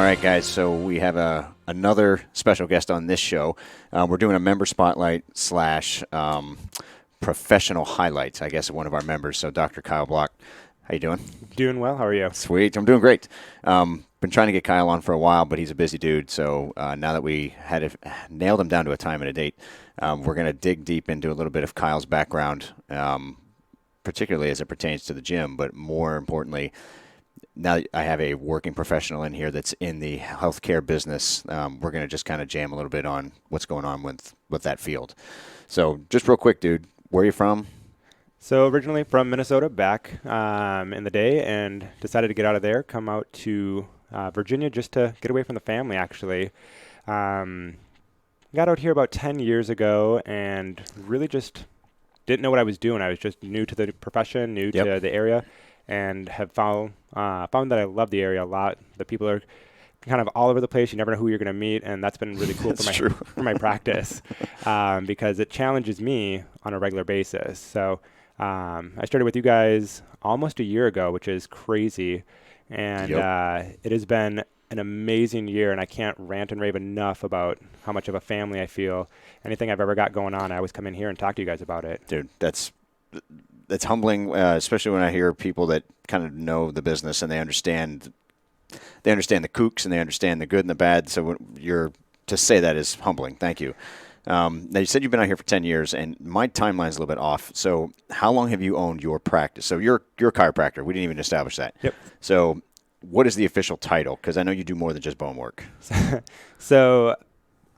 right, guys. So we have another special guest on this show. We're doing a member spotlight slash professional highlights, I guess, of one of our members. So Dr. Kyle Bloch, how you doing? Doing well. How are you? Sweet. I'm doing great. Been trying to get Kyle on for a while, but he's a busy dude. So now that we nailed him down to a time and a date, we're going to dig deep into a little bit of Kyle's background, particularly as it pertains to the gym, but more importantly, now I have a working professional in here that's in the healthcare business. We're going to just kind of jam a little bit on what's going on with that field. So just real quick, dude, where are you from? So originally from Minnesota back in the day, and decided to get out of there, come out to Virginia just to get away from the family, actually. Got out here about 10 years ago and really just didn't know what I was doing. I was just new to the profession, new to the area, and have found that I love the area a lot. The people are kind of all over the place. You never know who you're going to meet, and that's been really cool for my practice because it challenges me on a regular basis. So I started with you guys almost a year ago, which is crazy, and it has been an amazing year, and I can't rant and rave enough about how much of a family I feel. Anything I've ever got going on, I always come in here and talk to you guys about it. Dude, that's humbling, especially when I hear people that kind of know the business and they understand the kooks and they understand the good and the bad. So to say that is humbling. Thank you. Now, you said you've been out here for 10 years, and my timeline is a little bit off. So how long have you owned your practice? So you're a chiropractor. We didn't even establish that. Yep. So what is the official title? Because I know you do more than just bone work. So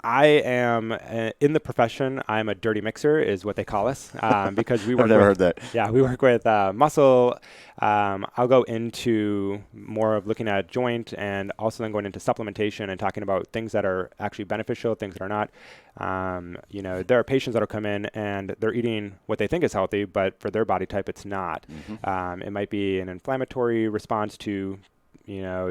I am in the profession. I'm a dirty mixer, is what they call us, because we work. I've never heard that. Yeah, we work with muscle. I'll go into more of looking at joint, and also then going into supplementation and talking about things that are actually beneficial, things that are not. There are patients that'll come in and they're eating what they think is healthy, but for their body type, it's not. Mm-hmm. It might be an inflammatory response to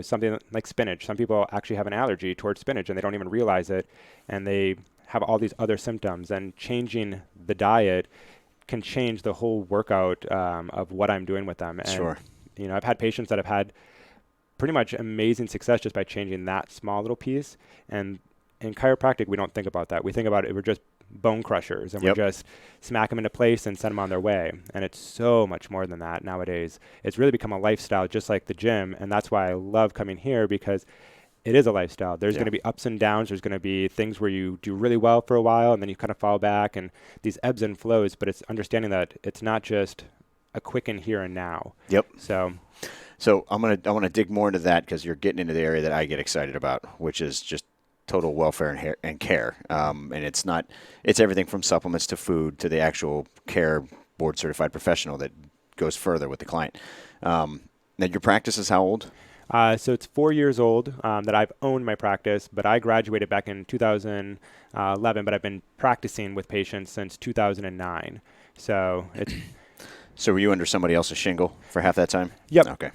something like spinach. Some people actually have an allergy towards spinach and they don't even realize it, and they have all these other symptoms, and changing the diet can change the whole workout of what I'm doing with them. And, sure. I've had patients that have had pretty much amazing success just by changing that small little piece. And in chiropractic, we don't think about that. We think about it, we're just bone crushers, and we just smack them into place and send them on their way. And it's so much more than that nowadays. It's really become a lifestyle, just like the gym. And that's why I love coming here, because it is a lifestyle. There's going to be ups and downs. There's going to be things where you do really well for a while and then you kind of fall back, and these ebbs and flows. But it's understanding that it's not just a quick and here and now. Yep. So I want to dig more into that, because you're getting into the area that I get excited about, which is just total welfare and care. And it's everything from supplements to food to the actual care board certified professional that goes further with the client. Now, your practice is how old? So it's 4 years old that I've owned my practice, but I graduated back in 2011, but I've been practicing with patients since 2009. So it's... So were you under somebody else's shingle for half that time? Yep. Okay.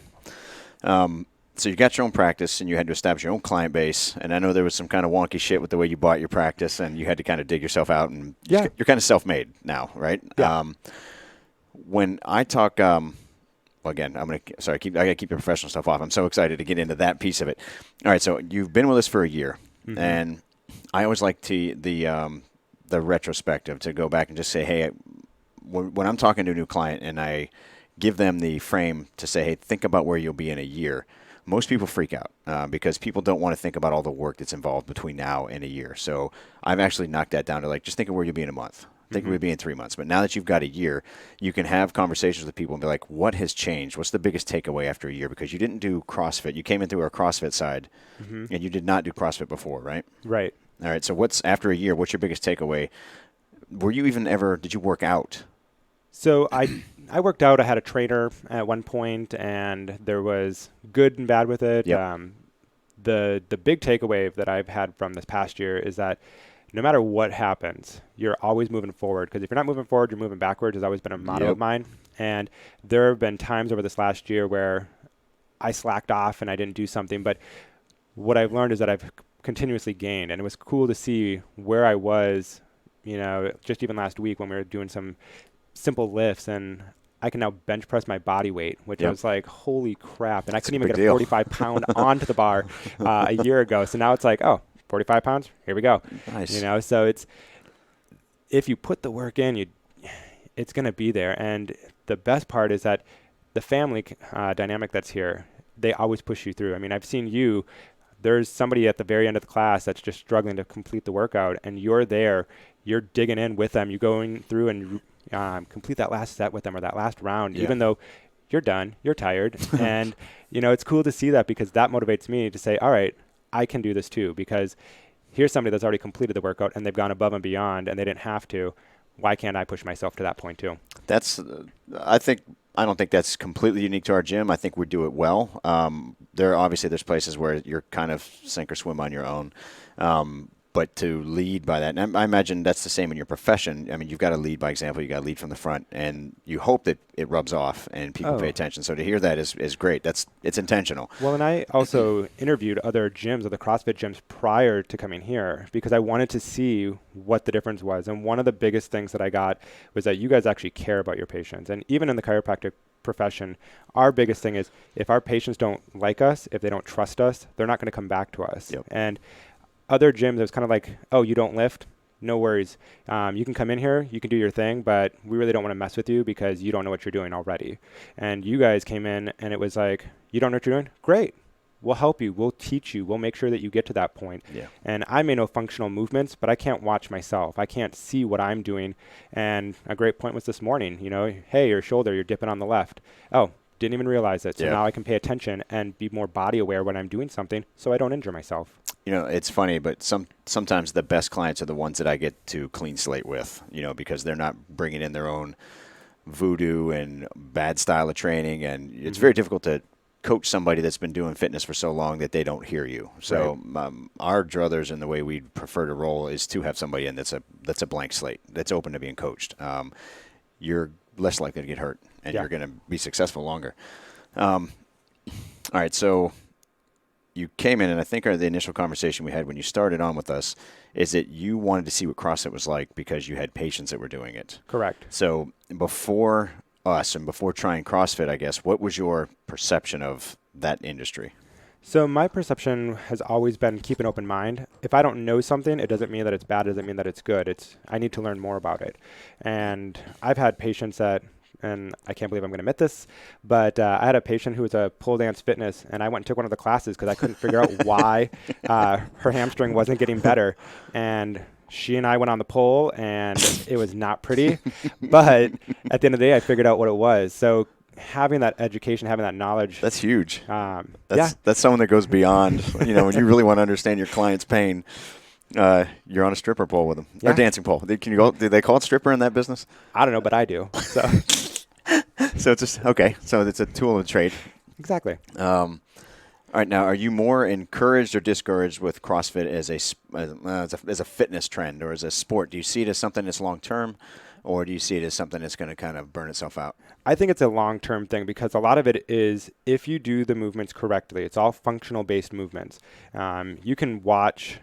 So you got your own practice and you had to establish your own client base. And I know there was some kind of wonky shit with the way you bought your practice, and you had to kind of dig yourself out, and you're kind of self-made now, right? Yeah. When I talk, well, again, I got to keep the professional stuff off. I'm so excited to get into that piece of it. All right. So you've been with us for a year, mm-hmm. and I always like the retrospective, to go back and just say, hey, when I'm talking to a new client and I give them the frame to say, hey, think about where you'll be in a year, most people freak out because people don't want to think about all the work that's involved between now and a year. So I've actually knocked that down to just think of where you'll be in a month. Think we'd be in 3 months. But now that you've got a year, you can have conversations with people and be like, what has changed? What's the biggest takeaway after a year? Because you didn't do CrossFit. You came in through our CrossFit side, and you did not do CrossFit before, right? Right. All right. So after a year, what's your biggest takeaway? Did you work out? So I worked out. I had a trainer at one point, and there was good and bad with it. Yep. The big takeaway that I've had from this past year is that no matter what happens, you're always moving forward. Because if you're not moving forward, you're moving backwards. Has always been a motto of mine. And there have been times over this last year where I slacked off and I didn't do something. But what I've learned is that I've continuously gained. And it was cool to see where I was, just even last week when we were doing some simple lifts. And I can now bench press my body weight, which I was like, holy crap. And I couldn't even get a deal. 45 pound onto the bar a year ago. So now it's like, oh, 45 pounds, here we go. Nice. You know, so it's, if you put the work in, it's going to be there. And the best part is that the family dynamic that's here, they always push you through. I mean, I've seen you, there's somebody at the very end of the class that's just struggling to complete the workout, and you're there, you're digging in with them, you're going through and complete that last set with them or that last round, even though you're done, you're tired. And, you know, it's cool to see that, because that motivates me to say, all right, I can do this too, because here's somebody that's already completed the workout and they've gone above and beyond and they didn't have to. Why can't I push myself to that point too? That's, I don't think that's completely unique to our gym. I think we do it well. There's places where you're kind of sink or swim on your own. But to lead by that, and I imagine that's the same in your profession. I mean, you've got to lead by example. You got to lead from the front, and you hope that it rubs off and people pay attention. So to hear that is great. It's intentional. Well, and I also interviewed other gyms, other CrossFit gyms prior to coming here, because I wanted to see what the difference was. And one of the biggest things that I got was that you guys actually care about your patients. And even in the chiropractic profession, our biggest thing is if our patients don't like us, if they don't trust us, they're not going to come back to us. Yep. And other gyms, it was kind of like, oh, you don't lift? No worries. You can come in here, you can do your thing, but we really don't want to mess with you because you don't know what you're doing already. And you guys came in and it was like, you don't know what you're doing? Great. We'll help you. We'll teach you. We'll make sure that you get to that point. Yeah. And I may know functional movements, but I can't watch myself. I can't see what I'm doing. And a great point was this morning, you know, hey, your shoulder, you're dipping on the left. Oh, didn't even realize it. So now I can pay attention and be more body aware when I'm doing something so I don't injure myself. You know, it's funny, but sometimes the best clients are the ones that I get to clean slate with, you know, because they're not bringing in their own voodoo and bad style of training. And it's very difficult to coach somebody that's been doing fitness for so long that they don't hear you. So our druthers and the way we prefer to roll is to have somebody in that's a blank slate, that's open to being coached. You're less likely to get hurt, and you're going to be successful longer. All right, so you came in, and I think the initial conversation we had when you started on with us is that you wanted to see what CrossFit was like because you had patients that were doing it. Correct. So before us and before trying CrossFit, I guess, what was your perception of that industry? So my perception has always been keep an open mind. If I don't know something, it doesn't mean that it's bad. It doesn't mean that it's good. I need to learn more about it. And I've had patients that, and I can't believe I'm going to admit this, but I had a patient who was a pole dance fitness, and I went and took one of the classes because I couldn't figure out why her hamstring wasn't getting better. And she and I went on the pole, and it was not pretty. But at the end of the day, I figured out what it was. So having that education, having that knowledge. That's huge. That's someone that goes beyond, you know, when you really want to understand your client's pain, you're on a stripper pole with them. Or dancing pole. Do they call it stripper in that business? I don't know, but I do. So, so it's just, okay. So it's a tool of the trade. Exactly. All right. Now, are you more encouraged or discouraged with CrossFit as a fitness trend or as a sport? Do you see it as something that's long-term, or do you see it as something that's going to kind of burn itself out? I think it's a long-term thing because a lot of it is if you do the movements correctly, it's all functional-based movements. You can watch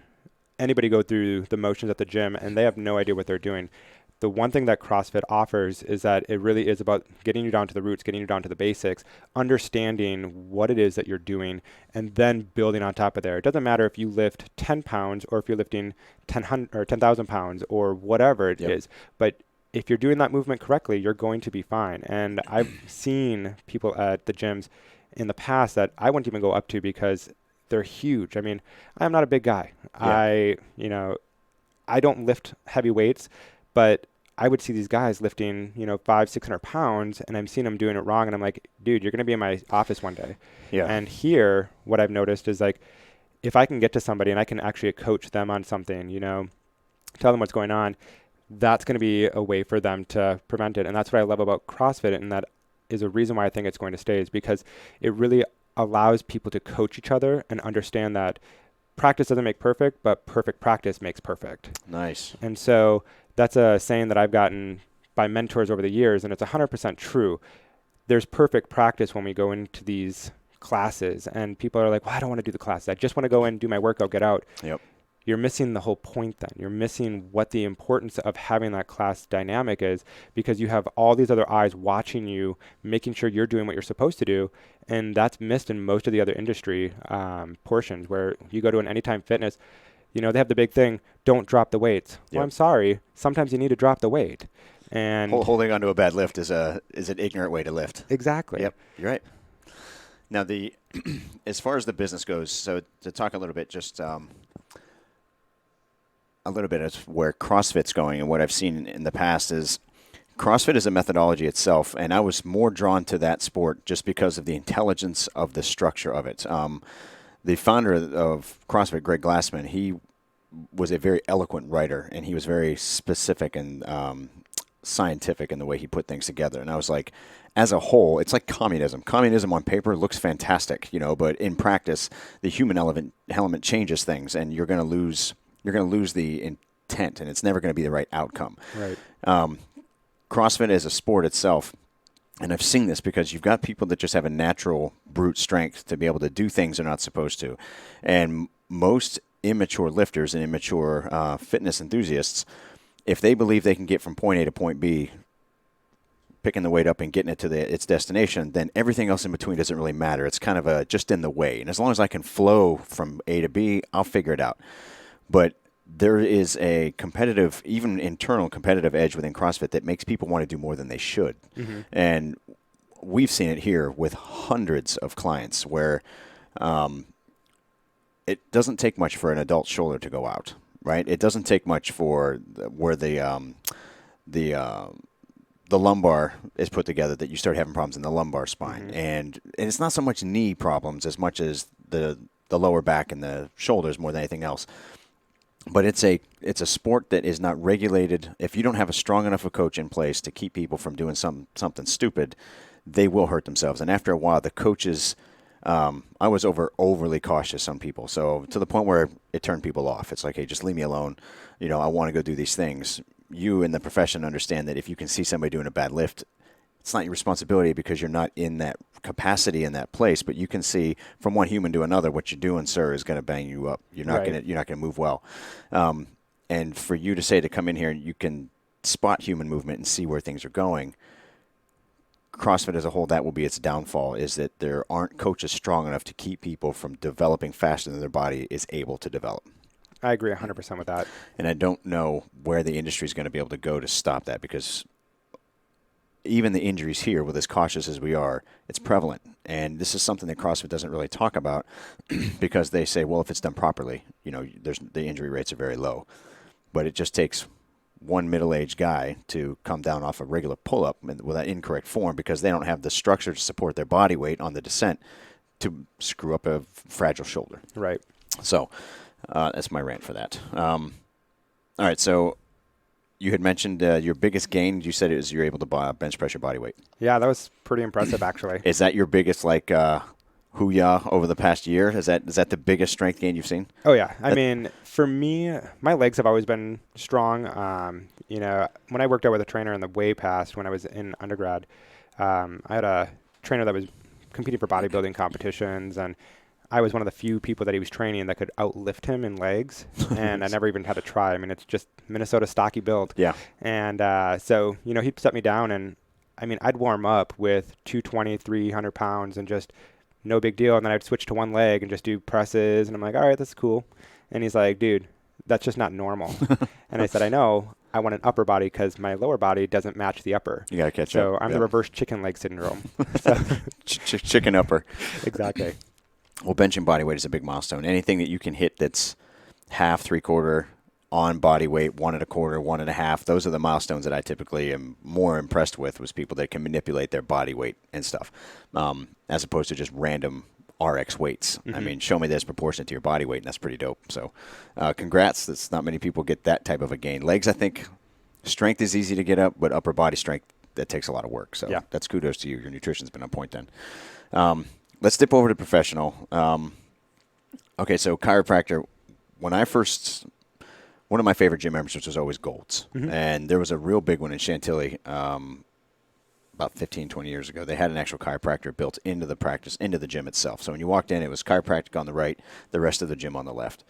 anybody go through the motions at the gym and they have no idea what they're doing. The one thing that CrossFit offers is that it really is about getting you down to the roots, getting you down to the basics, understanding what it is that you're doing, and then building on top of there. It doesn't matter if you lift 10 pounds or if you're lifting 10,000 pounds or whatever it is, but if you're doing that movement correctly, you're going to be fine. And I've seen people at the gyms in the past that I wouldn't even go up to because they're huge. I mean, I'm not a big guy. I don't lift heavy weights, but I would see these guys lifting, 500-600 pounds, and I'm seeing them doing it wrong. And I'm like, dude, you're going to be in my office one day. Yeah. And here, what I've noticed is like, if I can get to somebody and I can actually coach them on something, tell them what's going on, that's going to be a way for them to prevent it. And that's what I love about CrossFit. And that is a reason why I think it's going to stay, is because it really allows people to coach each other and understand that practice doesn't make perfect, but perfect practice makes perfect. Nice. And so that's a saying that I've gotten by mentors over the years, and it's 100% true. There's perfect practice when we go into these classes, and people are like, well, I don't want to do the classes. I just want to go in, do my workout, get out. Yep. you're missing the whole point then. You're missing what the importance of having that class dynamic is, because you have all these other eyes watching you, making sure you're doing what you're supposed to do. And that's missed in most of the other industry portions, where you go to an Anytime Fitness, they have the big thing, don't drop the weights. Yep. Well, I'm sorry. Sometimes you need to drop the weight. And holding onto a bad lift is an ignorant way to lift. Exactly. Yep, you're right. Now, as far as the business goes, so to talk a little bit, just a little bit of where CrossFit's going, and what I've seen in the past is CrossFit is a methodology itself, and I was more drawn to that sport just because of the intelligence of the structure of it. The founder of CrossFit, Greg Glassman, he was a very eloquent writer, and he was very specific and scientific in the way he put things together. And I was like, as a whole, it's like communism. Communism on paper looks fantastic, but in practice, the human element changes things, and you're going to lose the intent, and it's never going to be the right outcome. Right. CrossFit is a sport itself, and I've seen this because you've got people that just have a natural brute strength to be able to do things they're not supposed to. And most immature lifters and immature fitness enthusiasts, if they believe they can get from point A to point B, picking the weight up and getting it to its destination, then everything else in between doesn't really matter. It's kind of just in the way. And as long as I can flow from A to B, I'll figure it out. But there is a competitive, even internal competitive edge within CrossFit that makes people want to do more than they should. Mm-hmm. And we've seen it here with hundreds of clients where it doesn't take much for an adult shoulder to go out, right? It doesn't take much for where the lumbar is put together that you start having problems in the lumbar spine. Mm-hmm. And it's not so much knee problems as much as the lower back and the shoulders more than anything else. But it's a sport that is not regulated. If you don't have a strong enough a coach in place to keep people from doing something stupid, they will hurt themselves. And after a while, the coaches, I was overly cautious on people. So to the point where it turned people off. It's like, hey, just leave me alone. I want to go do these things. You in the profession understand that if you can see somebody doing a bad lift, it's not your responsibility because you're not in that capacity in that place. But you can see from one human to another, what you're doing, sir, is going to bang you up. You're not going to move well. And for you to come in here and you can spot human movement and see where things are going. CrossFit as a whole, that will be its downfall, is that there aren't coaches strong enough to keep people from developing faster than their body is able to develop. I agree 100% with that. And I don't know where the industry is going to be able to go to stop that, because even the injuries here, with as cautious as we are, it's prevalent. And this is something that CrossFit doesn't really talk about because they say, well, if it's done properly, the injury rates are very low. But it just takes one middle-aged guy to come down off a regular pull-up with that incorrect form because they don't have the structure to support their body weight on the descent to screw up a fragile shoulder. Right. So that's my rant for that. All right, so you had mentioned your biggest gain. You said it was you're able to bench press your body weight. Yeah, that was pretty impressive, actually. Is that your biggest, hoo-yah over the past year? Is that the biggest strength gain you've seen? Oh, yeah. I mean, for me, my legs have always been strong. When I worked out with a trainer in the way past when I was in undergrad, I had a trainer that was competing for bodybuilding competitions, and I was one of the few people that he was training that could outlift him in legs, and I never even had to try. I mean, it's just Minnesota stocky build. Yeah. And so, he'd set me down, and, I'd warm up with 220, 300 pounds and just no big deal. And then I'd switch to one leg and just do presses, and I'm like, all right, that's cool. And he's like, dude, that's just not normal. And I said, I know. I want an upper body because my lower body doesn't match the upper. You got to catch up. So I'm the reverse chicken leg syndrome. Chicken upper. Exactly. Well, benching body weight is a big milestone. Anything that you can hit that's half, three-quarter on body weight, 1 1/4, 1 1/2, those are the milestones that I typically am more impressed with people that can manipulate their body weight and stuff, as opposed to just random RX weights. Mm-hmm. Show me this proportionate to your body weight, and that's pretty dope. So congrats. That's not many people get that type of a gain. Legs, I think, strength is easy to get up, but upper body strength, that takes a lot of work. So yeah, that's kudos to you. Your nutrition's been on point then. Let's dip over to professional. Okay, so chiropractor. One of my favorite gym memberships was always Gold's. Mm-hmm. And there was a real big one in Chantilly about 15, 20 years ago, they had an actual chiropractor built into the gym itself. So when you walked in, it was chiropractic on the right, the rest of the gym on the left.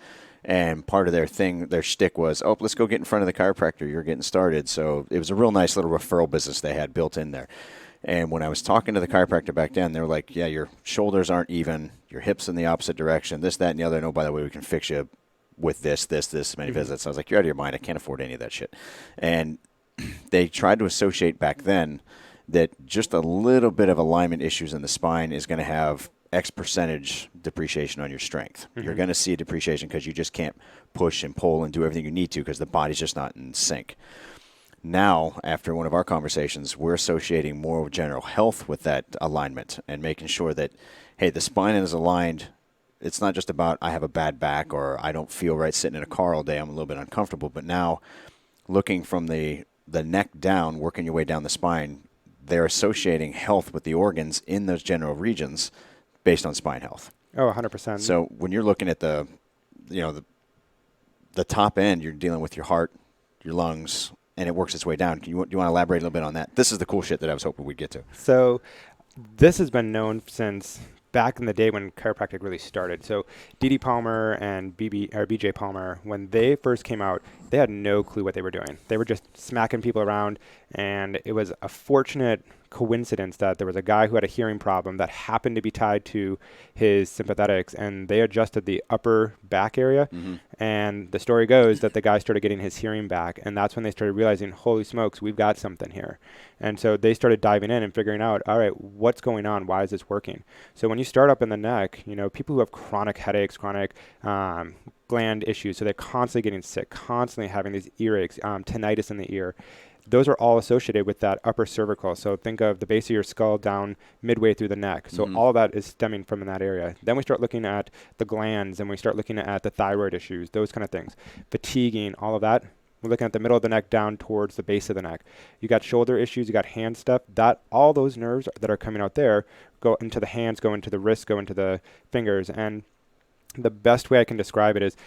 And part of their shtick was, oh, let's go get in front of the chiropractor. You're getting started. So it was a real nice little referral business they had built in there. And when I was talking to the chiropractor back then, they were like, yeah, your shoulders aren't even, your hips in the opposite direction, this, that, and the other. No, by the way, we can fix you with this many visits. I was like, you're out of your mind. I can't afford any of that shit. And they tried to associate back then that just a little bit of alignment issues in the spine is going to have X percentage depreciation on your strength. You're going to see a depreciation because you just can't push and pull and do everything you need to because the body's just not in sync. Now, after one of our conversations, we're associating more of general health with that alignment and making sure that, hey, the spine is aligned. It's not just about I have a bad back or I don't feel right sitting in a car all day. I'm a little bit uncomfortable. But now, looking from the neck down, working your way down the spine, they're associating health with the organs in those general regions based on spine health. Oh, 100%. So when you're looking at the top end, you're dealing with your heart, your lungs, and it works its way down. Do you want to elaborate a little bit on that? This is the cool shit that I was hoping we'd get to. So this has been known since back in the day when chiropractic really started. So D.D. Palmer and B.J. Palmer, when they first came out, they had no clue what they were doing. They were just smacking people around, and it was a fortunate coincidence that there was a guy who had a hearing problem that happened to be tied to his sympathetics, and they adjusted the upper back area. And the story goes that the guy started getting his hearing back, and that's when they started realizing, holy smokes, we've got something here. And so they started diving in and figuring out, all right, what's going on? Why is this working? So when you start up in the neck, people who have chronic headaches, chronic gland issues, so they're constantly getting sick, constantly having these earaches, tinnitus in the ear. Those are all associated with that upper cervical. So think of the base of your skull down midway through the neck. So all of that is stemming from that area. Then we start looking at the glands, and we start looking at the thyroid issues, those kind of things. Fatiguing, all of that. We're looking at the middle of the neck down towards the base of the neck. You got shoulder issues, you got hand stuff. All those nerves that are coming out there go into the hands, go into the wrists, go into the fingers. And the best way I can describe it is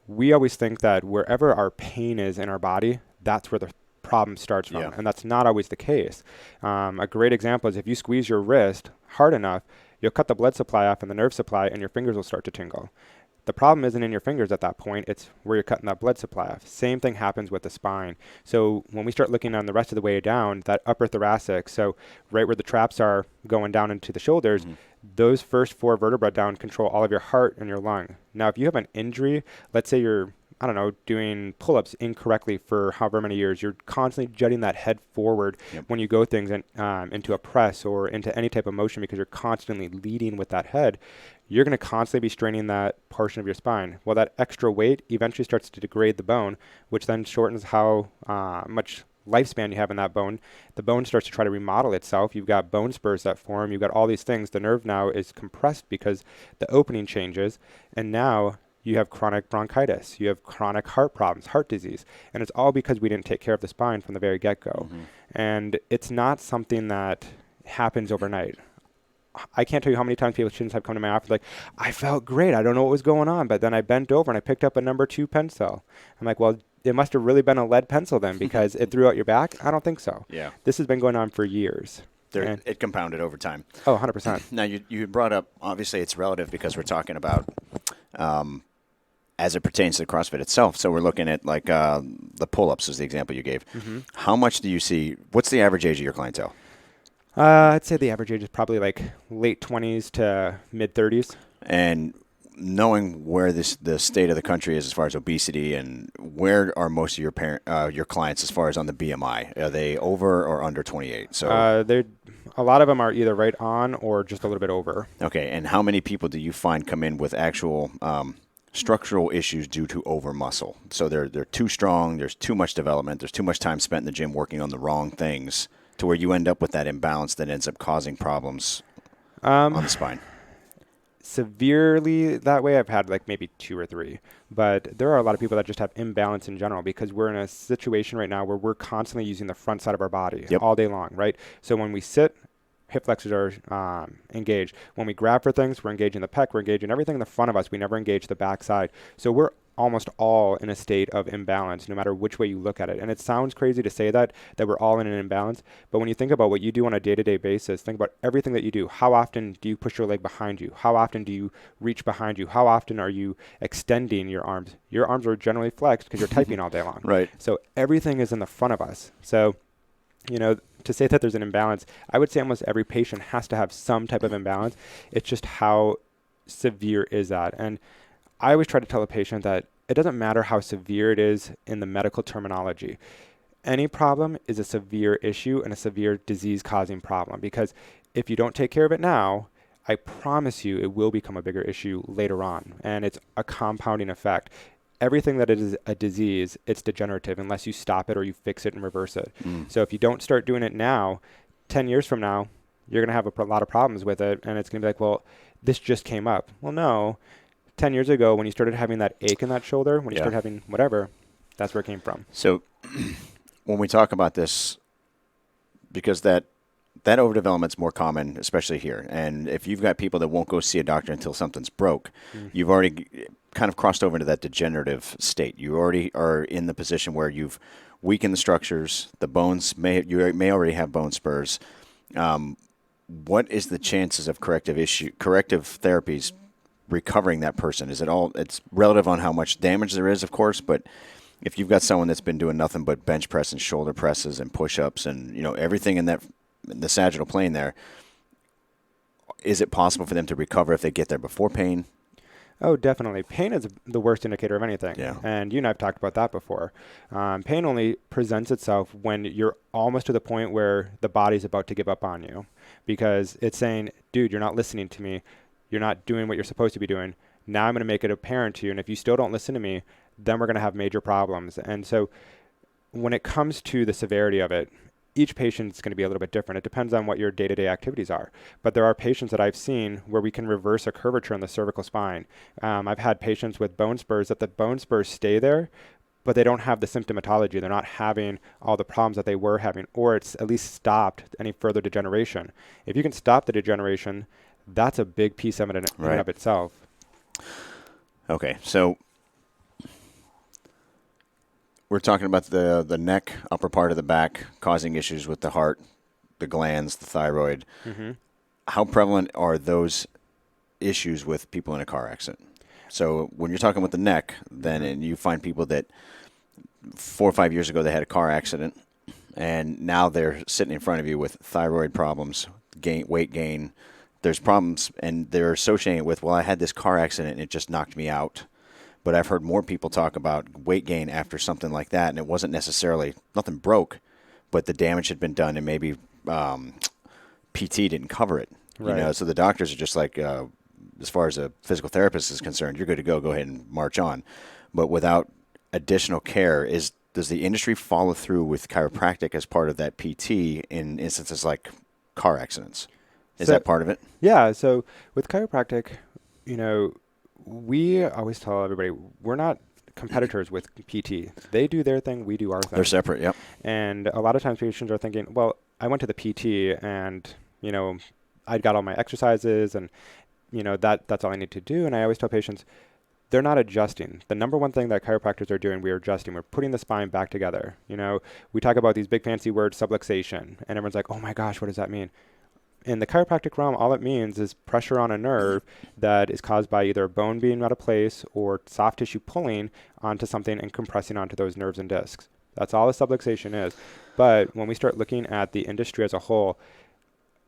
we always think that wherever our pain is in our body, that's where the problem starts from. And that's not always the case. A great example is if you squeeze your wrist hard enough, you'll cut the blood supply off and the nerve supply, and your fingers will start to tingle. The problem isn't in your fingers at that point, it's where you're cutting that blood supply off. Same thing happens with the spine. So when we start looking on the rest of the way down, that upper thoracic, so right where the traps are going down into the shoulders, those first 4 vertebrae down control all of your heart and your lung. Now, if you have an injury, let's say you're doing pull-ups incorrectly for however many years, you're constantly jutting that head forward when you go things into a press or into any type of motion because you're constantly leading with that head, you're going to constantly be straining that portion of your spine. Well, that extra weight eventually starts to degrade the bone, which then shortens how much lifespan you have in that bone. The bone starts to try to remodel itself. You've got bone spurs that form. You've got all these things. The nerve now is compressed because the opening changes, and now you have chronic bronchitis, you have chronic heart problems, heart disease, and it's all because we didn't take care of the spine from the very get-go. And it's not something that happens overnight. I can't tell you how many times patients have come to my office like, I felt great, I don't know what was going on, but then I bent over and I picked up a number 2 pencil. I'm like, well, it must have really been a lead pencil then because it threw out your back? I don't think so. This has been going on for years. It compounded over time. Oh, 100%. Now, you brought up, obviously it's relative because we're talking about as it pertains to the CrossFit itself. So we're looking at like the pull-ups is the example you gave. How much do you see, what's the average age of your clientele? I'd say the average age is probably like late 20s to mid 30s. And knowing where the state of the country is as far as obesity, and where are most of your clients as far as on the BMI? Are they over or under 28? So a lot of them are either right on or just a little bit over. Okay, and how many people do you find come in with actual structural issues due to over muscle? So they're too strong, there's too much development, there's too much time spent in the gym working on the wrong things, to where you end up with that imbalance that ends up causing problems on the spine. Severely that way, I've had like maybe 2 or 3, but there are a lot of people that just have imbalance in general because we're in a situation right now where we're constantly using the front side of our body all day long, right? So when we sit, hip flexors are engaged. When we grab for things, we're engaging the pec, we're engaging everything in the front of us. We never engage the back side. So we're almost all in a state of imbalance, no matter which way you look at it. And it sounds crazy to say that we're all in an imbalance. But when you think about what you do on a day-to-day basis, think about everything that you do. How often do you push your leg behind you? How often do you reach behind you? How often are you extending your arms? Your arms are generally flexed because you're typing all day long. Right. So everything is in the front of us. So, to say that there's an imbalance, I would say almost every patient has to have some type of imbalance. It's just how severe is that? And I always try to tell a patient that it doesn't matter how severe it is in the medical terminology. Any problem is a severe issue and a severe disease-causing problem, because if you don't take care of it now, I promise you it will become a bigger issue later on, and it's a compounding effect. Everything that is a disease, it's degenerative unless you stop it or you fix it and reverse it. So if you don't start doing it now, 10 years from now, you're going to have a lot of problems with it, and it's going to be like, well, this just came up. Well, no. 10 years ago, when you started having that ache in that shoulder, when you started having whatever, that's where it came from. So when we talk about this, because that overdevelopment's more common, especially here. And if you've got people that won't go see a doctor until something's broke, you've already kind of crossed over into that degenerative state. You already are in the position where you've weakened the structures, the bones, you may already have bone spurs. What is the chances of corrective therapies recovering that person? It's relative on how much damage there is, of course, but if you've got someone that's been doing nothing but bench press and shoulder presses and push-ups and, everything in the sagittal plane there, is it possible for them to recover if they get there before pain? Oh, definitely. Pain is the worst indicator of anything. Yeah. And you and I have talked about that before. Pain only presents itself when you're almost to the point where the body's about to give up on you, because it's saying, dude, you're not listening to me. You're not doing what you're supposed to be doing. Now I'm going to make it apparent to you. And if you still don't listen to me, then we're going to have major problems. And so when it comes to the severity of it, each patient is going to be a little bit different. It depends on what your day-to-day activities are. But there are patients that I've seen where we can reverse a curvature in the cervical spine. I've had patients with bone spurs that the bone spurs stay there, but they don't have the symptomatology. They're not having all the problems that they were having, or it's at least stopped any further degeneration. If you can stop the degeneration, that's a big piece of it in and of itself. Okay, so we're talking about the neck, upper part of the back, causing issues with the heart, the glands, the thyroid. How prevalent are those issues with people in a car accident? So when you're talking with the neck, then and you find people that 4 or 5 years ago they had a car accident, and now they're sitting in front of you with thyroid problems, weight gain. There's problems, and they're associating it with, well, I had this car accident and it just knocked me out. But I've heard more people talk about weight gain after something like that, and it wasn't necessarily, nothing broke, but the damage had been done, and maybe PT didn't cover it. Right. So the doctors are just like, as far as a physical therapist is concerned, you're good to go. Go ahead and march on. But without additional care, does the industry follow through with chiropractic as part of that PT in instances like car accidents? Is that part of it? Yeah. So with chiropractic, we always tell everybody we're not competitors with PT. They do their thing, we do our thing. They're separate, yep. And a lot of times patients are thinking, well, I went to the PT and, I got all my exercises and, that's all I need to do. And I always tell patients, they're not adjusting. The number one thing that chiropractors are doing, we're adjusting. We're putting the spine back together. We talk about these big fancy words, subluxation, and everyone's like, oh my gosh, what does that mean? In the chiropractic realm, all it means is pressure on a nerve that is caused by either a bone being out of place or soft tissue pulling onto something and compressing onto those nerves and discs. That's all a subluxation is. But when we start looking at the industry as a whole,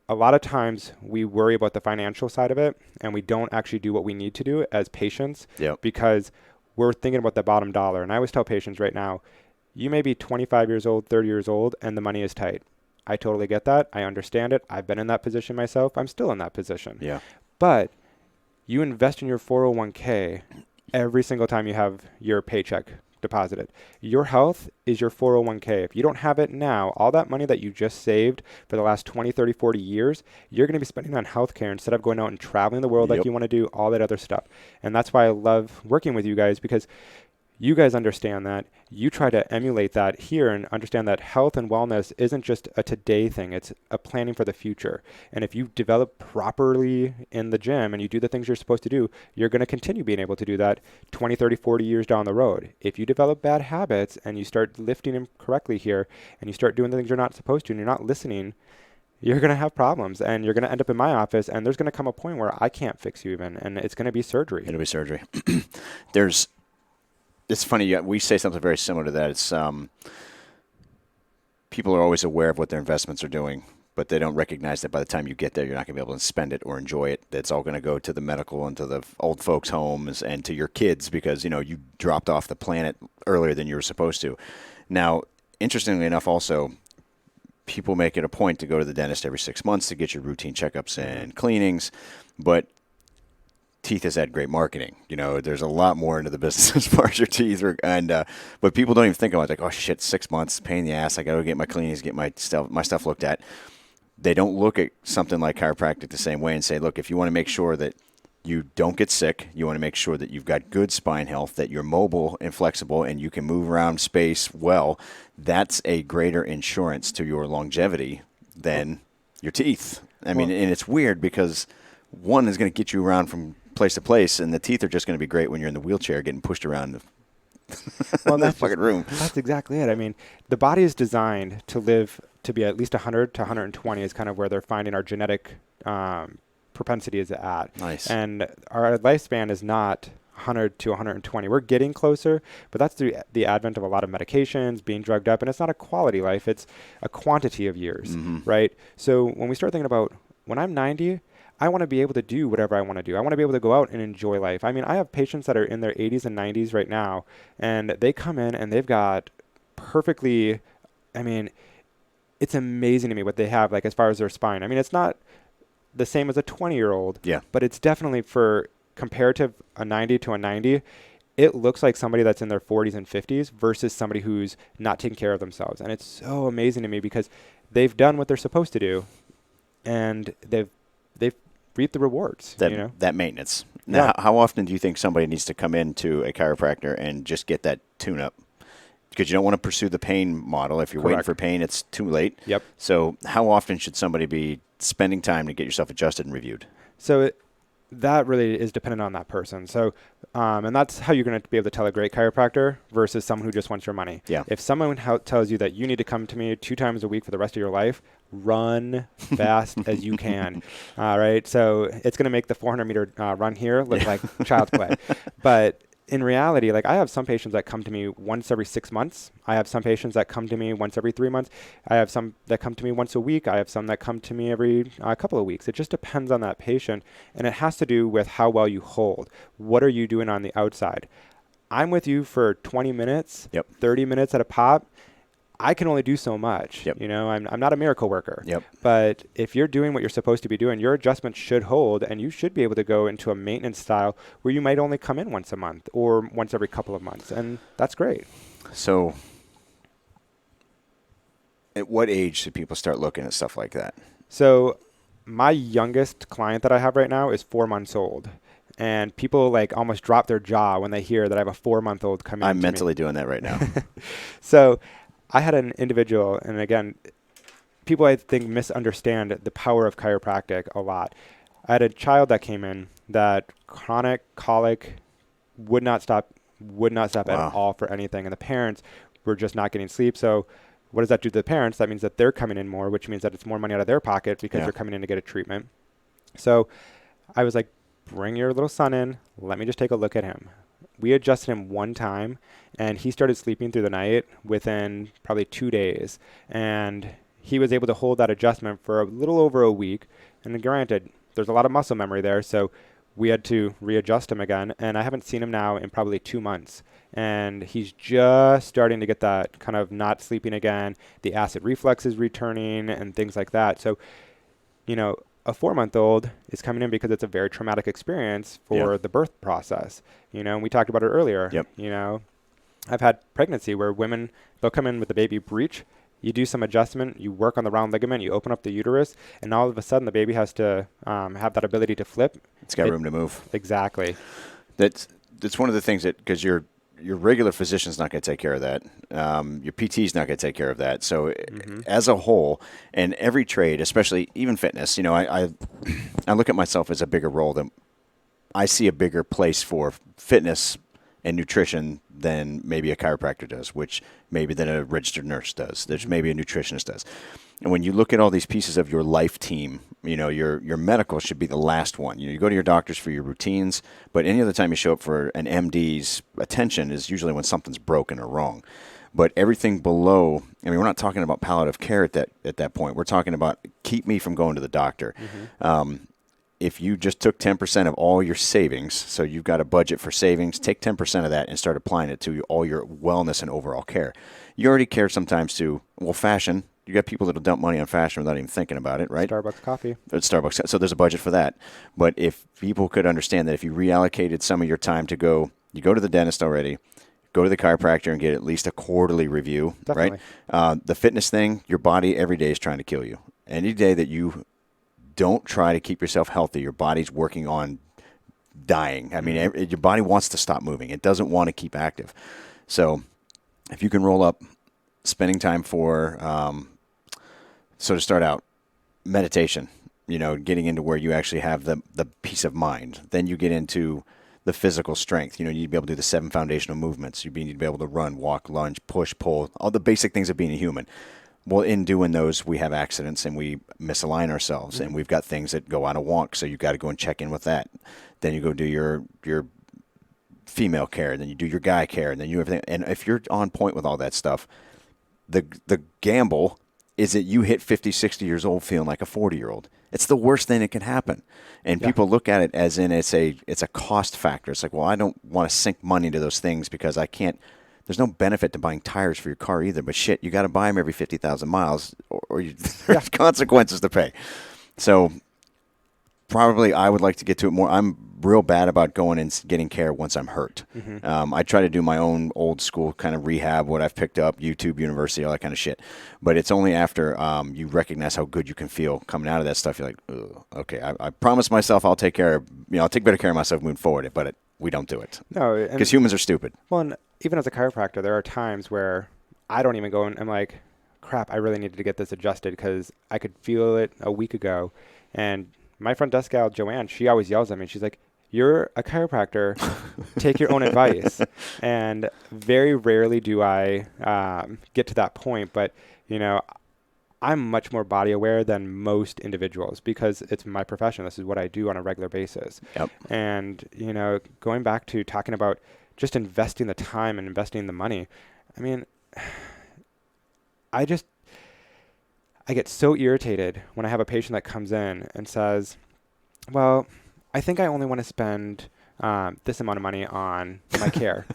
a lot of times we worry about the financial side of it, and we don't actually do what we need to do as patients because we're thinking about the bottom dollar. And I always tell patients right now, you may be 25 years old, 30 years old, and the money is tight. I totally get that. I understand it. I've been in that position myself. I'm still in that position. Yeah. But you invest in your 401k every single time you have your paycheck deposited. Your health is your 401k. If you don't have it now, all that money that you just saved for the last 20, 30, 40 years, you're going to be spending on healthcare instead of going out and traveling the world like you want to do, all that other stuff. And that's why I love working with you guys, because You guys understand that. You try to emulate that here and understand that health and wellness isn't just a today thing. It's a planning for the future. And if you develop properly in the gym and you do the things you're supposed to do, you're going to continue being able to do that 20, 30, 40 years down the road. If you develop bad habits and you start lifting incorrectly here and you start doing the things you're not supposed to and you're not listening, you're going to have problems and you're going to end up in my office and there's going to come a point where I can't fix you even, and it's going to be surgery. It'll be surgery. It's funny. We say something very similar to that. It's people are always aware of what their investments are doing, but they don't recognize that by the time you get there, you're not going to be able to spend it or enjoy it. That's all going to go to the medical and to the old folks' homes and to your kids because, you dropped off the planet earlier than you were supposed to. Now, interestingly enough, also, people make it a point to go to the dentist every 6 months to get your routine checkups and cleanings, but teeth has had great marketing. There's a lot more into the business as far as your teeth but people don't even think about it. Like, oh shit, 6 months, pain in the ass. I got to get my cleanings, get my stuff looked at. They don't look at something like chiropractic the same way and say, look, if you want to make sure that you don't get sick, you want to make sure that you've got good spine health, that you're mobile and flexible and you can move around space well, that's a greater insurance to your longevity than your teeth. And it's weird because one is going to get you around from place to place, and the teeth are just going to be great when you're in the wheelchair getting pushed around the fucking room. That's exactly it. The body is designed to live to be at least 100 to 120 is kind of where they're finding our genetic propensity is at. Nice. And our lifespan is not 100 to 120. We're getting closer, but that's through the advent of a lot of medications, being drugged up, and it's not a quality life, it's a quantity of years, right? So when we start thinking about when I'm 90, I want to be able to do whatever I want to do. I want to be able to go out and enjoy life. I have patients that are in their 80s and 90s right now, and they come in and they've got perfectly, it's amazing to me what they have, like as far as their spine. It's not the same as a 20-year-old, but it's definitely for comparative a 90 to a 90. It looks like somebody that's in their 40s and 50s versus somebody who's not taking care of themselves. And it's so amazing to me because they've done what they're supposed to do, and they've reap the rewards. That maintenance. Now, how often do you think somebody needs to come into a chiropractor and just get that tune-up? Because you don't want to pursue the pain model. If you're waiting for pain, it's too late. Yep. So how often should somebody be spending time to get yourself adjusted and reviewed? So that really is dependent on that person. So, and that's how you're going to be able to tell a great chiropractor versus someone who just wants your money. Yeah. If someone tells you that you need to come to me 2 times a week for the rest of your life, run fast as you can. All right. So it's going to make the 400-meter run here look like child's play. But in reality, like I have some patients that come to me once every 6 months. I have some patients that come to me once every 3 months. I have some that come to me once a week. I have some that come to me every couple of weeks. It just depends on that patient. And it has to do with how well you hold. What are you doing on the outside? I'm with you for 20 minutes, 30 minutes at a pop. I can only do so much. I'm not a miracle worker. But if you're doing what you're supposed to be doing, your adjustments should hold, and you should be able to go into a maintenance style where you might only come in once a month or once every couple of months, and that's great. So at what age should people start looking at stuff like that? So my youngest client that I have right now is 4 months old. And people like almost drop their jaw when they hear that I have a 4-month-old coming in. I'm mentally doing that right now. So I had an individual, and again, people I think misunderstand the power of chiropractic a lot. I had a child that came in that chronic colic would not stop at all for anything. And the parents were just not getting sleep. So what does that do to the parents? That means that they're coming in more, which means that it's more money out of their pocket because they're coming in to get a treatment. So I was like, bring your little son in. Let me just take a look at him. We adjusted him one time, and he started sleeping through the night within probably 2 days. And he was able to hold that adjustment for a little over a week. And granted, there's a lot of muscle memory there, so we had to readjust him again. And I haven't seen him now in probably 2 months. And he's just starting to get that kind of not sleeping again. The acid reflux is returning and things like that. So, a 4-month-old is coming in because it's a very traumatic experience for the birth process. And we talked about it earlier. I've had pregnancy where women, they'll come in with the baby breech. You do some adjustment, you work on the round ligament, you open up the uterus, and all of a sudden the baby has to have that ability to flip. It's got room to move. Exactly. That's one of the things that, because you're your regular physician's not going to take care of that. Your PT's not going to take care of that. So as a whole, and every trade, especially even fitness, I look at myself as a bigger role than I see a bigger place for fitness and nutrition than maybe a chiropractor does, which maybe than a registered nurse does. There's maybe a nutritionist does. And when you look at all these pieces of your life team, your medical should be the last one. You go to your doctors for your routines, but any other time you show up for an MD's attention is usually when something's broken or wrong. But everything below, we're not talking about palliative care at that point. We're talking about keep me from going to the doctor. If you just took 10% of all your savings, so you've got a budget for savings, take 10% of that and start applying it to all your wellness and overall care. You already care sometimes to, fashion. You got people that'll dump money on fashion without even thinking about it, right? Starbucks coffee. It's Starbucks. So there's a budget for that. But if people could understand that if you reallocated some of your time to you go to the dentist already, go to the chiropractor and get at least a quarterly review, Definitely. right? The fitness thing, your body every day is trying to kill you. Any day that you don't try to keep yourself healthy, your body's working on dying. Your body wants to stop moving. It doesn't want to keep active. So if you can roll up spending time for, so to start out, meditation, getting into where you actually have the peace of mind. Then you get into the physical strength. You need to be able to do the 7 foundational movements. You need to be able to run, walk, lunge, push, pull, all the basic things of being a human. Well, in doing those, we have accidents and we misalign ourselves, and we've got things that go out of wonk. So you've got to go and check in with that. Then you go do your female care, and then you do your guy care, and then you everything. And if you're on point with all that stuff, the gamble is that you hit 50, 60 years old feeling like a 40-year-old. It's the worst thing that can happen. And people look at it as in it's a cost factor. It's like, well, I don't want to sink money into those things because I can't. There's no benefit to buying tires for your car either. But shit, you got to buy them every 50,000 miles, or there's consequences to pay. So probably I would like to get to it more. I'm real bad about going and getting care once I'm hurt. I try to do my own old school kind of rehab, what I've picked up, YouTube, university, all that kind of shit. But it's only after you recognize how good you can feel coming out of that stuff. You're like, okay, I promised myself I'll take care of, I'll take better care of myself moving forward. But we don't do it. No, because humans are stupid. Well, and even as a chiropractor, there are times where I don't even go and I'm like, crap, I really needed to get this adjusted because I could feel it a week ago. And my front desk gal, Joanne, she always yells at me. She's like, you're a chiropractor. Take your own advice. And very rarely do I get to that point. But, I'm much more body aware than most individuals because it's my profession. This is what I do on a regular basis. Yep. And, going back to talking about just investing the time and investing the money, I get so irritated when I have a patient that comes in and says, well, I think I only want to spend this amount of money on my care.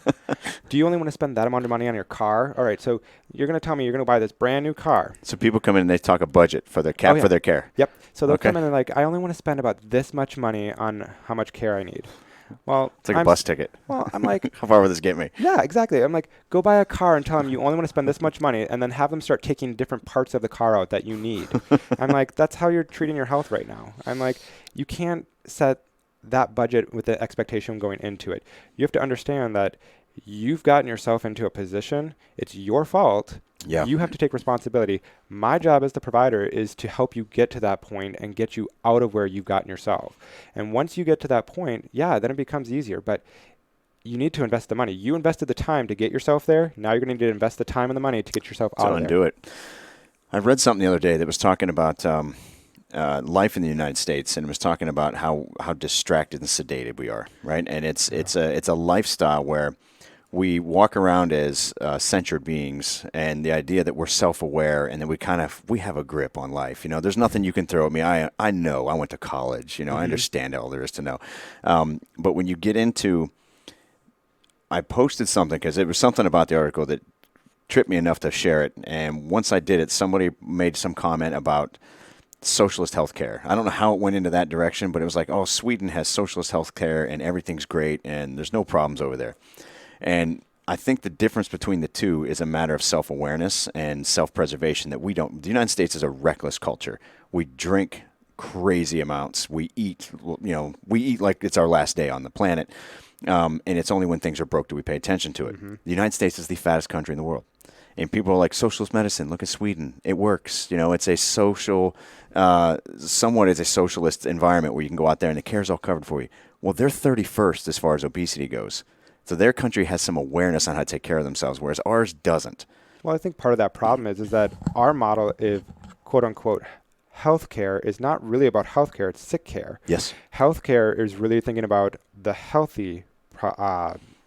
Do you only want to spend that amount of money on your car? All right, so you're going to tell me you're going to buy this brand new car. So people come in and they talk a budget for their for their care. Yep. So they'll come in and like, I only want to spend about this much money on how much care I need. Well, it's like a bus ticket. Well, I'm like, how far will this get me? Yeah, exactly. I'm like, go buy a car and tell them you only want to spend this much money, and then have them start taking different parts of the car out that you need. I'm like, that's how you're treating your health right now. I'm like, you can't set that budget with the expectation going into it. You have to understand that you've gotten yourself into a position. It's your fault. Yeah. You have to take responsibility. My job as the provider is to help you get to that point and get you out of where you've gotten yourself. And once you get to that point, then it becomes easier. But you need to invest the money. You invested the time to get yourself there. Now you're going to need to invest the time and the money to get yourself out of there. Undo it. I read something the other day that was talking about life in the United States, and it was talking about how distracted and sedated we are, right? And it's a lifestyle where we walk around as censured beings, and the idea that we're self-aware and that we have a grip on life. There's nothing you can throw at me. I know. I went to college. I understand all there is to know. But when you get into, I posted something because it was something about the article that tripped me enough to share it. And once I did it, somebody made some comment about socialist healthcare. I don't know how it went into that direction, but it was like, oh, Sweden has socialist healthcare and everything's great and there's no problems over there. And I think the difference between the two is a matter of self-awareness and self-preservation that we don't. The United States is a reckless culture. We drink crazy amounts. We eat like it's our last day on the planet. And it's only when things are broke do we pay attention to it. Mm-hmm. The United States is the fattest country in the world. And people are like, socialist medicine, look at Sweden. It works. It's a social, somewhat is a socialist environment where you can go out there and the care is all covered for you. Well, they're 31st as far as obesity goes. So their country has some awareness on how to take care of themselves, whereas ours doesn't. Well, I think part of that problem is that our model of quote unquote healthcare is not really about healthcare, it's sick care. Yes. Healthcare is really thinking about the healthy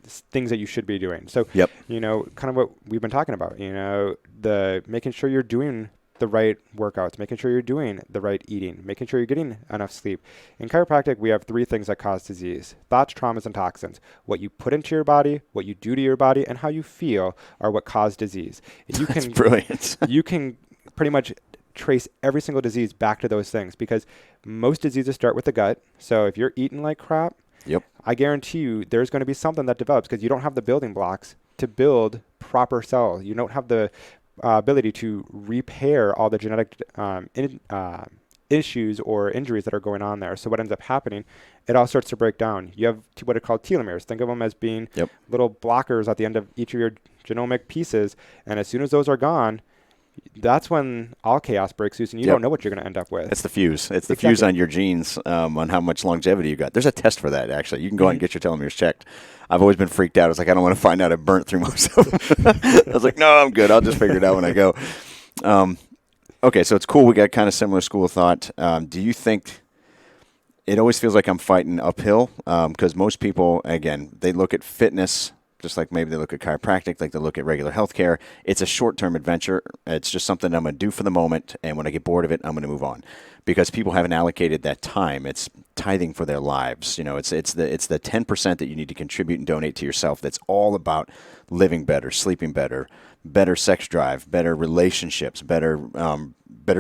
things that you should be doing. So, yep. Kind of what we've been talking about, the making sure you're doing the right workouts, making sure you're doing the right eating, making sure you're getting enough sleep. In chiropractic, we have 3 things that cause disease: thoughts, traumas, and toxins. What you put into your body, what you do to your body, and how you feel are what cause disease. That's brilliant. You can pretty much trace every single disease back to those things, because most diseases start with the gut. So if you're eating like crap, yep, I guarantee you there's going to be something that develops because you don't have the building blocks to build proper cells. You don't have the ability to repair all the genetic issues or injuries that are going on there. So what ends up happening, it all starts to break down. You have what are called telomeres. Think of them as being little blockers at the end of each of your genomic pieces. And as soon as those are gone, that's when all chaos breaks loose, and you don't know what you're going to end up with. It's the fuse. It's the fuse on your genes, on how much longevity you got. There's a test for that, actually. You can go out and get your telomeres checked. I've always been freaked out. I was like, I don't want to find out I burnt through most of them. I was like, no, I'm good. I'll just figure it out when I go. Okay, so it's cool. We got kind of similar school of thought. Do you think it always feels like I'm fighting uphill? Because most people, again, they look at fitness just like maybe they look at chiropractic, like they look at regular healthcare. It's a short-term adventure. It's just something I'm going to do for the moment, and when I get bored of it, I'm going to move on. Because people haven't allocated that time. It's tithing for their lives. It's the 10% that you need to contribute and donate to yourself. That's all about living better, sleeping better, better sex drive, better relationships, better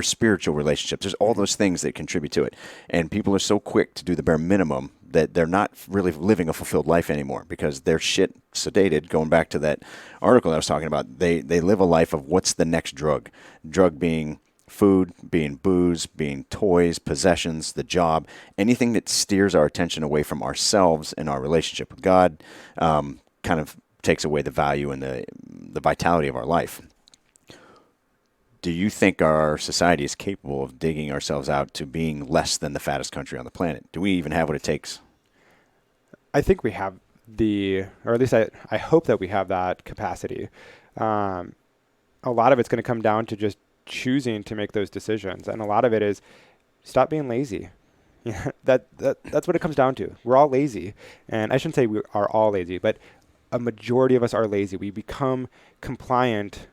spiritual relationships. There's all those things that contribute to it. And people are so quick to do the bare minimum that they're not really living a fulfilled life anymore because they're shit sedated. Going back to that article I was talking about, they live a life of what's the next drug. Drug being food, being booze, being toys, possessions, the job, anything that steers our attention away from ourselves and our relationship with God kind of takes away the value and the vitality of our life. Do you think our society is capable of digging ourselves out to being less than the fattest country on the planet? Do we even have what it takes? I think we have or at least I hope that we have that capacity. A lot of it's going to come down to just choosing to make those decisions. And a lot of it is stop being lazy. That's what it comes down to. We're all lazy. And I shouldn't say we are all lazy, but a majority of us are lazy. We become compliant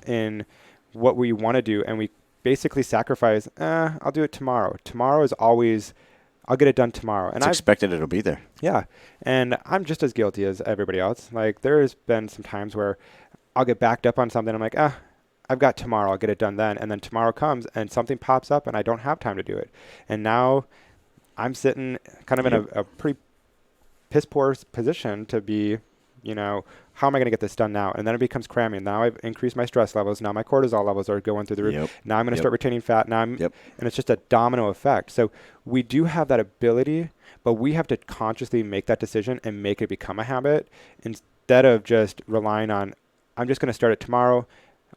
in what we want to do, and we basically sacrifice, I'll do it tomorrow. Tomorrow is always, I'll get it done tomorrow. And it's expected it'll be there. Yeah. And I'm just as guilty as everybody else. Like, there's been some times where I'll get backed up on something. I'm like, I've got tomorrow. I'll get it done then. And then tomorrow comes and something pops up and I don't have time to do it. And now I'm sitting kind of in a pretty piss poor position to be, how am I going to get this done now? And then it becomes cramming. Now I've increased my stress levels. Now my cortisol levels are going through the roof. Yep. Now I'm going to start retaining fat. And it's just a domino effect. So we do have that ability, but we have to consciously make that decision and make it become a habit instead of just relying on, I'm just going to start it tomorrow.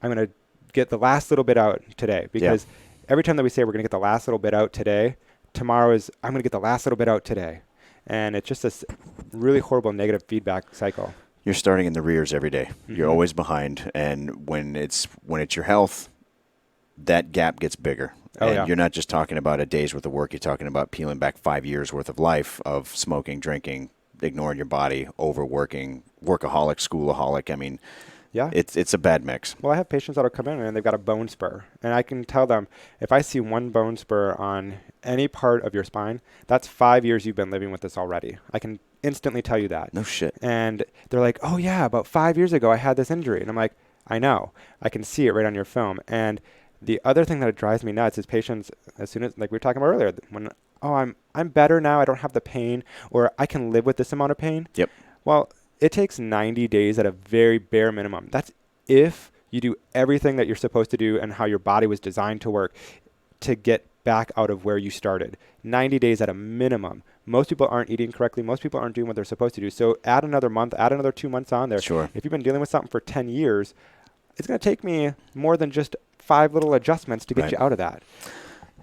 I'm going to get the last little bit out today. Because every time that we say we're going to get the last little bit out today, tomorrow is, I'm going to get the last little bit out today. And it's just this really horrible negative feedback cycle. You're starting in the rears every day. Mm-hmm. You're always behind. And when it's your health, that gap gets bigger. You're not just talking about a day's worth of work. You're talking about peeling back 5 years worth of life of smoking, drinking, ignoring your body, overworking, workaholic, schoolaholic. I mean, it's a bad mix. Well, I have patients that will come in and they've got a bone spur. And I can tell them, if I see one bone spur on any part of your spine, that's 5 years you've been living with this already. I can instantly tell you that. No shit. And they're like, oh yeah, about 5 years ago I had this injury. And I'm like, I know. I can see it right on your film. And the other thing that drives me nuts is patients, as soon as, like we were talking about earlier, when, I'm better now, I don't have the pain, or I can live with this amount of pain. Yep. Well, it takes 90 days at a very bare minimum. That's if you do everything that you're supposed to do and how your body was designed to work to get back out of where you started. 90 days at a minimum. Most people aren't eating correctly. Most people aren't doing what they're supposed to do. So add another month, add another 2 months on there. Sure. If you've been dealing with something for 10 years, it's going to take me more than just 5 little adjustments to get you out of that.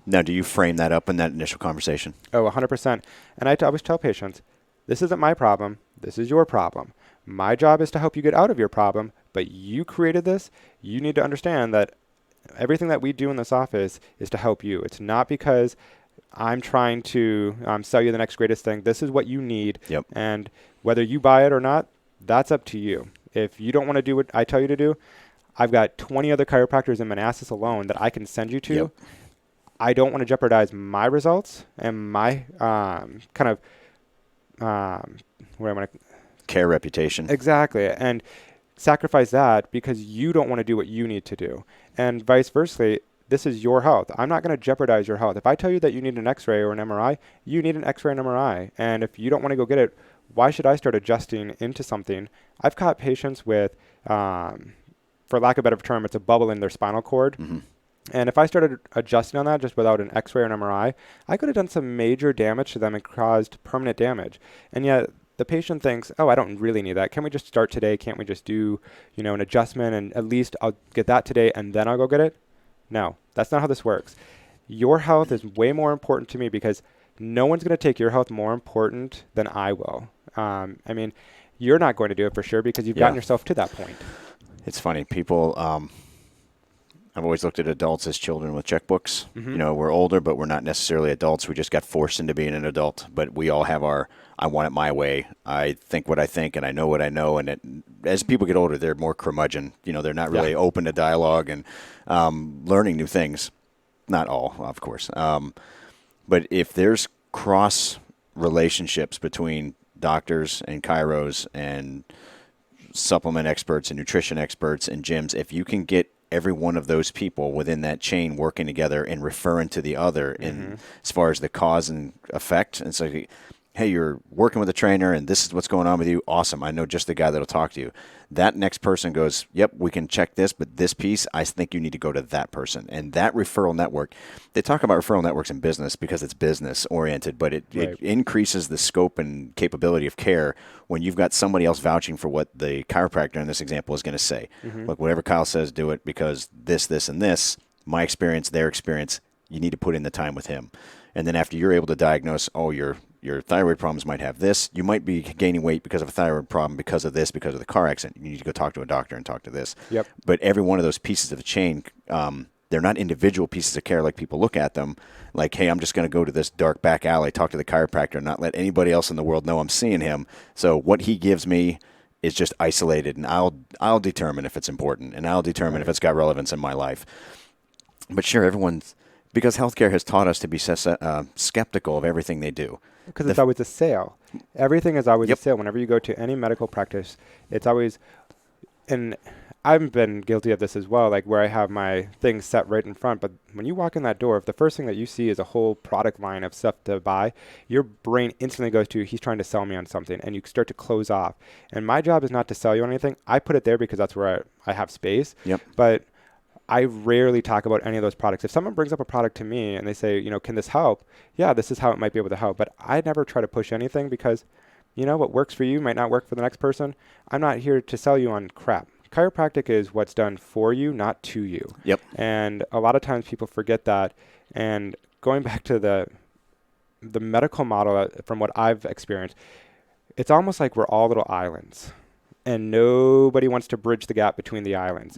Now, do you frame that up in that initial conversation? Oh, 100%. And I always tell patients, this isn't my problem. This is your problem. My job is to help you get out of your problem, but you created this. You need to understand that everything that we do in this office is to help you. It's not because I'm trying to sell you the next greatest thing. This is what you need. Yep. And whether you buy it or not, that's up to you. If you don't want to do what I tell you to do, I've got 20 other chiropractors in Manassas alone that I can send you to. Yep. I don't want to jeopardize my results and my care reputation. Exactly. And sacrifice that because you don't want to do what you need to do. And vice versa, this is your health. I'm not going to jeopardize your health. If I tell you that you need an x-ray or an MRI, you need an x-ray and MRI. And if you don't want to go get it, why should I start adjusting into something? I've caught patients with, for lack of a better term, it's a bubble in their spinal cord. Mm-hmm. And if I started adjusting on that just without an x-ray or an MRI, I could have done some major damage to them and caused permanent damage. And yet the patient thinks, oh, I don't really need that. Can we just start today? Can't we just do, an adjustment and at least I'll get that today and then I'll go get it? No, that's not how this works. Your health is way more important to me because no one's going to take your health more important than I will. You're not going to do it for sure because you've gotten yourself to that point. It's funny. People, I've always looked at adults as children with checkbooks. Mm-hmm. We're older, but we're not necessarily adults. We just got forced into being an adult. But we all have our, I want it my way. I think what I think, and I know what I know. And as people get older, they're more curmudgeon. They're not really open to dialogue and learning new things. Not all, of course. But if there's cross relationships between doctors and chiros and supplement experts and nutrition experts and gyms, if you can get every one of those people within that chain working together and referring to the other in as far as the cause and effect. And so, hey, you're working with a trainer and this is what's going on with you. Awesome. I know just the guy that'll talk to you. That next person goes, yep, we can check this, but this piece, I think you need to go to that person. And that referral network, they talk about referral networks in business because it's business oriented, but it increases the scope and capability of care when you've got somebody else vouching for what the chiropractor in this example is going to say. Look, whatever Kyle says, do it because this, and this, my experience, their experience, you need to put in the time with him. And then after you're able to diagnose, oh, your thyroid problems might have this. You might be gaining weight because of a thyroid problem, because of this, because of the car accident. You need to go talk to a doctor and talk to this. Yep. But every one of those pieces of the chain, they're not individual pieces of care like people look at them. Like, hey, I'm just going to go to this dark back alley, talk to the chiropractor, and not let anybody else in the world know I'm seeing him. So what he gives me is just isolated, and I'll determine if it's important, and I'll determine if it's got relevance in my life. But sure, everyone's, because healthcare has taught us to be skeptical of everything they do. Because it's always a sale. Everything is always a sale. Whenever you go to any medical practice, it's always, and I've been guilty of this as well, like where I have my things set right in front. But when you walk in that door, if the first thing that you see is a whole product line of stuff to buy, your brain instantly goes to, he's trying to sell me on something, and you start to close off. And my job is not to sell you on anything. I put it there because that's where I have space. Yep. But I rarely talk about any of those products. If someone brings up a product to me and they say, can this help? Yeah, this is how it might be able to help. But I never try to push anything because, what works for you might not work for the next person. I'm not here to sell you on crap. Chiropractic is what's done for you, not to you. Yep. And a lot of times people forget that. And going back to the medical model, from what I've experienced, it's almost like we're all little islands. And nobody wants to bridge the gap between the islands.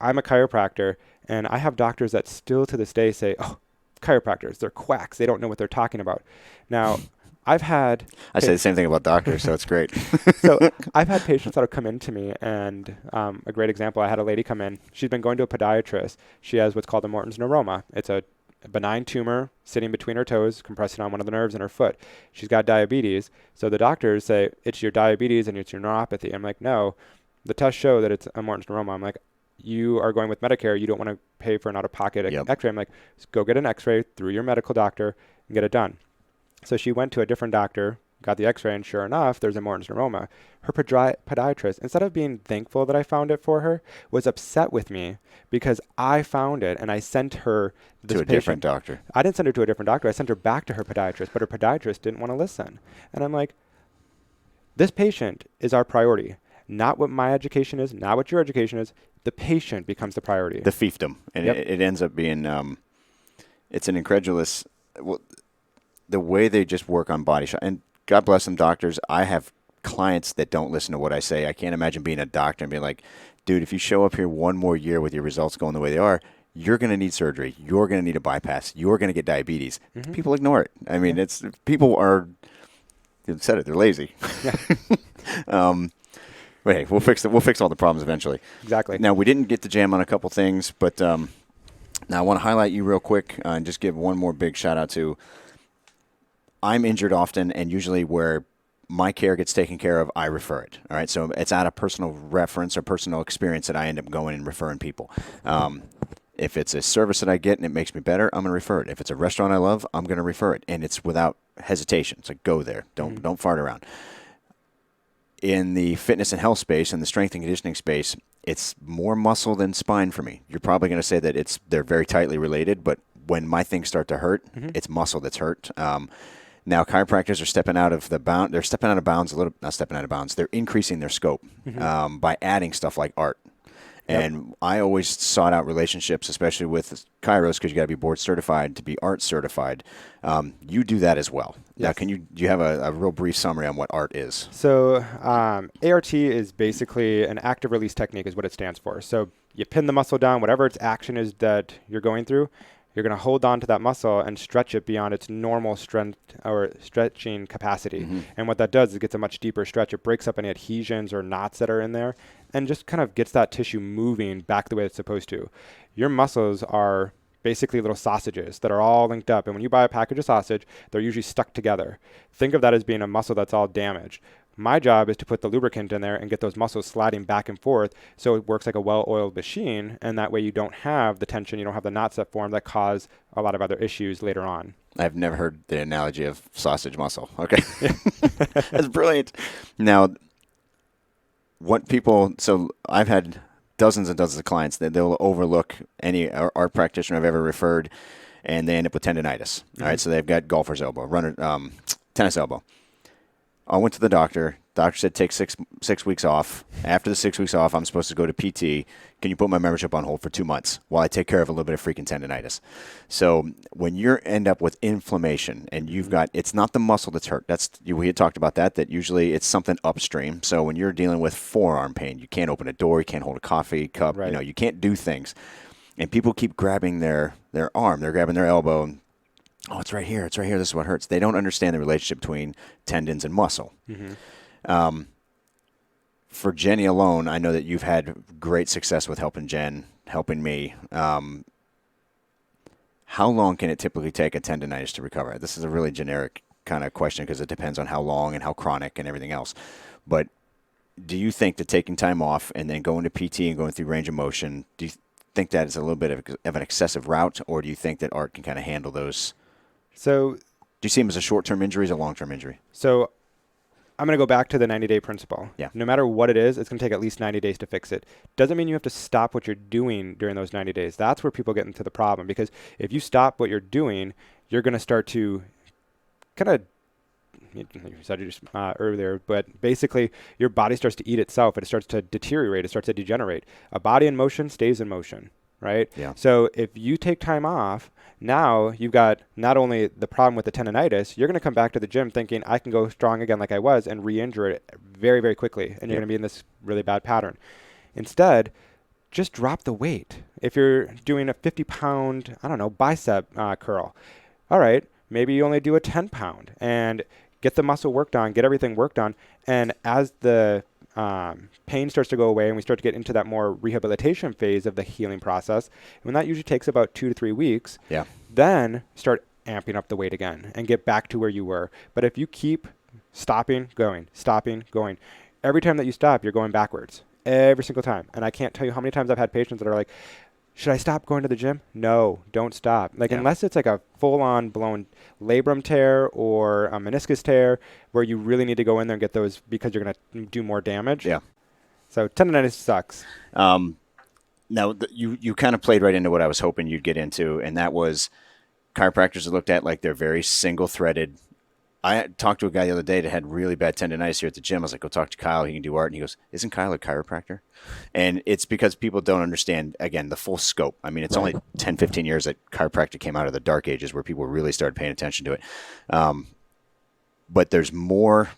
I'm a chiropractor, and I have doctors that still to this day say, oh, chiropractors, they're quacks. They don't know what they're talking about. Now, I say the same thing about doctors, so it's great. So I've had patients that have come in to me, and a great example, I had a lady come in. She's been going to a podiatrist. She has what's called a Morton's neuroma. It's a benign tumor sitting between her toes, compressing on one of the nerves in her foot. She's got diabetes. So the doctors say, it's your diabetes and it's your neuropathy. I'm like, no, the tests show that it's a Morton's neuroma. I'm like, you are going with Medicare. You don't want to pay for an out-of-pocket x-ray. I'm like, go get an x-ray through your medical doctor and get it done. So she went to a different doctor got the x-ray, and sure enough, there's a Morton's neuroma. Her podiatrist, instead of being thankful that I found it for her, was upset with me because I found it and I sent her this to a different doctor. I didn't send her to a different doctor. I sent her back to her podiatrist, but her podiatrist didn't want to listen. And I'm like, this patient is our priority. Not what my education is, not what your education is. The patient becomes the priority. The fiefdom. And Yep. it ends up being, it's an incredulous, the way they just work on body shot. And God bless them, doctors. I have clients that don't listen to what I say. I can't imagine being a doctor and being like, dude, if you show up here one more year with your results going the way they are, you're going to need surgery. You're going to need a bypass. You're going to get diabetes. Mm-hmm. People ignore it. I mean, it's people are, you said it, they're lazy. Yeah. But hey, we'll fix all the problems eventually. Exactly. Now, we didn't get to jam on a couple things, but now I want to highlight you real quick and just give one more big shout out to, I'm injured often, and usually where my care gets taken care of, I refer it. All right, so it's out of personal reference or personal experience that I end up going and referring people. If it's a service that I get and it makes me better, I'm going to refer it. If it's a restaurant I love, I'm going to refer it, and it's without hesitation. It's like, go there. Don't fart around. In the fitness and health space and the strength and conditioning space, it's more muscle than spine for me. You're probably going to say that they're very tightly related, but when my things start to hurt, it's muscle that's hurt. Now, chiropractors are stepping out of the bound. They're stepping out of bounds a little. Not stepping out of bounds. They're increasing their scope by adding stuff like art. And I always sought out relationships, especially with chiros, because you got to be board certified to be art certified. You do that as well. Now, do you have a real brief summary on what art is? So ART is basically an active release technique is what it stands for. So you pin the muscle down, whatever its action is that you're going through, you're going to hold on to that muscle and stretch it beyond its normal strength or stretching capacity. And what that does is it gets a much deeper stretch. It breaks up any adhesions or knots that are in there and just kind of gets that tissue moving back the way it's supposed to. Your muscles are basically little sausages that are all linked up. And when you buy a package of sausage, they're usually stuck together. Think of that as being a muscle that's all damaged. My job is to put the lubricant in there and get those muscles sliding back and forth so it works like a well-oiled machine, and that way you don't have the tension, you don't have the knots that form that cause a lot of other issues later on. I've never heard the analogy of sausage muscle. Okay. That's brilliant. Now, so I've had dozens and dozens of clients that they'll overlook any art practitioner I've ever referred, and they end up with tendinitis. All right, so they've got golfer's elbow, tennis elbow. I went to the doctor. Doctor said take six weeks off. After the 6 weeks off, I'm supposed to go to PT. Can you put my membership on hold for 2 months while I take care of a little bit of freaking tendinitis? So when you end up with inflammation and it's not the muscle that's hurt. We had talked about that usually it's something upstream. So when you're dealing with forearm pain, you can't open a door, you can't hold a coffee cup, right. You can't do things. And people keep grabbing their arm, they're grabbing their elbow, and it's right here. This is what hurts. They don't understand the relationship between tendons and muscle. For Jenny alone, I know that you've had great success with helping Jen, helping me. How long can it typically take a tendonitis to recover? This is a really generic kind of question because it depends on how long and how chronic and everything else. But do you think that taking time off and then going to PT and going through range of motion, do you think that is a little bit of an excessive route, or do you think that art can kind of handle those? So, do you see them as a short-term injury or a long-term injury? So, I'm going to go back to the 90-day principle. Yeah. No matter what it is, it's going to take at least 90 days to fix it. Doesn't mean you have to stop what you're doing during those 90 days. That's where people get into the problem, because if you stop what you're doing, you're going to start to kind of, you said it just earlier, but basically your body starts to eat itself. It starts to deteriorate. It starts to degenerate. A body in motion stays in motion, right? Yeah. So if you take time off, now you've got not only the problem with the tendonitis, you're going to come back to the gym thinking I can go strong again like I was and re-injure it very, very quickly. And you're going to be in this really bad pattern. Instead, just drop the weight. If you're doing a 50-pound, bicep curl, all right, maybe you only do a 10-pound and get the muscle worked on, get everything worked on. And as the pain starts to go away and we start to get into that more rehabilitation phase of the healing process, when that usually takes about 2 to 3 weeks, then start amping up the weight again and get back to where you were. But if you keep stopping, going, every time that you stop, you're going backwards every single time. And I can't tell you how many times I've had patients that are like, Should I stop going to the gym? No, don't stop. Like, unless it's like a full-on blown labrum tear or a meniscus tear where you really need to go in there and get those because you're going to do more damage. Yeah. So tendonitis sucks. Now, you kind of played right into what I was hoping you'd get into, and that was chiropractors are looked at like they're very single-threaded. I talked to a guy the other day that had really bad tendonitis here at the gym. I was like, go talk to Kyle. He can do art. And he goes, isn't Kyle a chiropractor? And it's because people don't understand, again, the full scope. I mean, it's only 10, 15 years that chiropractic came out of the dark ages where people really started paying attention to it. But there's more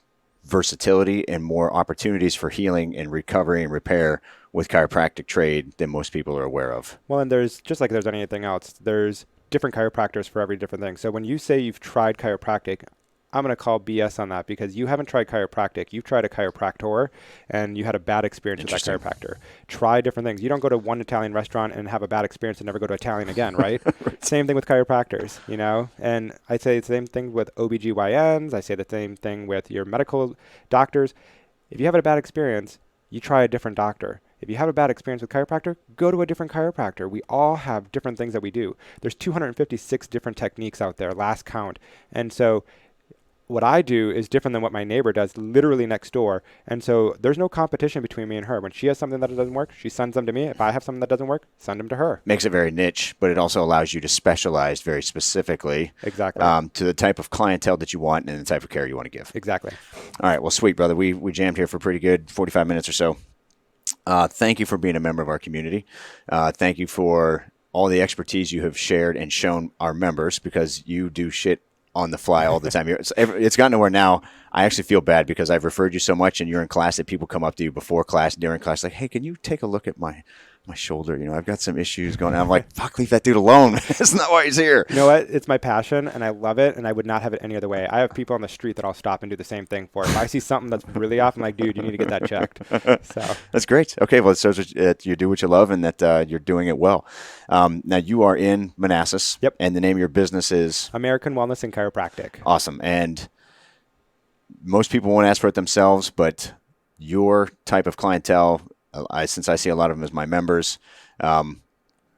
versatility and more opportunities for healing and recovery and repair with chiropractic trade than most people are aware of. Well, and there's, just like there's anything else, there's different chiropractors for every different thing. So when you say you've tried chiropractic, I'm going to call BS on that because you haven't tried chiropractic. You've tried a chiropractor and you had a bad experience with that chiropractor. Try different things. You don't go to one Italian restaurant and have a bad experience and never go to Italian again, right? Right. Same thing with chiropractors, you know? And I say the same thing with OBGYNs. I say the same thing with your medical doctors. If you have a bad experience, you try a different doctor. If you have a bad experience with chiropractor, go to a different chiropractor. We all have different things that we do. There's 256 different techniques out there, last count. And so what I do is different than what my neighbor does literally next door. And so there's no competition between me and her. When she has something that doesn't work, she sends them to me. If I have something that doesn't work, send them to her. Makes it very niche, but it also allows you to specialize very specifically exactly to the type of clientele that you want and the type of care you want to give. Exactly. All right. Well, sweet, brother. We jammed here for pretty good 45 minutes or so. Thank you for being a member of our community. Thank you for all the expertise you have shared and shown our members because you do shit on the fly all the time. It's gotten to where now I actually feel bad because I've referred you so much and you're in class that people come up to you before class, during class, like, hey, can you take a look at my shoulder? You know, I've got some issues going on. I'm like, fuck, leave that dude alone. That's not why he's here. You know what? It's my passion and I love it and I would not have it any other way. I have people on the street that I'll stop and do the same thing for. If I see something that's really off, I'm like, dude, you need to get that checked. So that's great. Okay. Well, it shows that you do what you love and that you're doing it well. Now you are in Manassas. Yep. And the name of your business is? American Wellness and Chiropractic. Awesome. And most people won't ask for it themselves, but your type of clientele, since I see a lot of them as my members,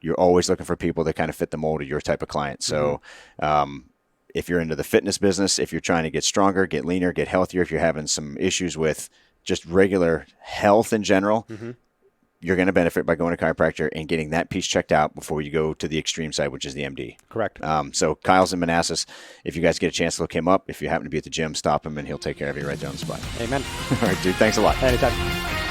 you're always looking for people that kind of fit the mold of your type of client. So if you're into the fitness business, if you're trying to get stronger, get leaner, get healthier, if you're having some issues with just regular health in general, you're going to benefit by going to chiropractor and getting that piece checked out before you go to the extreme side, which is the MD. Correct. So Kyle's in Manassas. If you guys get a chance to look him up, if you happen to be at the gym, stop him and he'll take care of you right there on the spot. Amen. All right, dude. Thanks a lot. Anytime.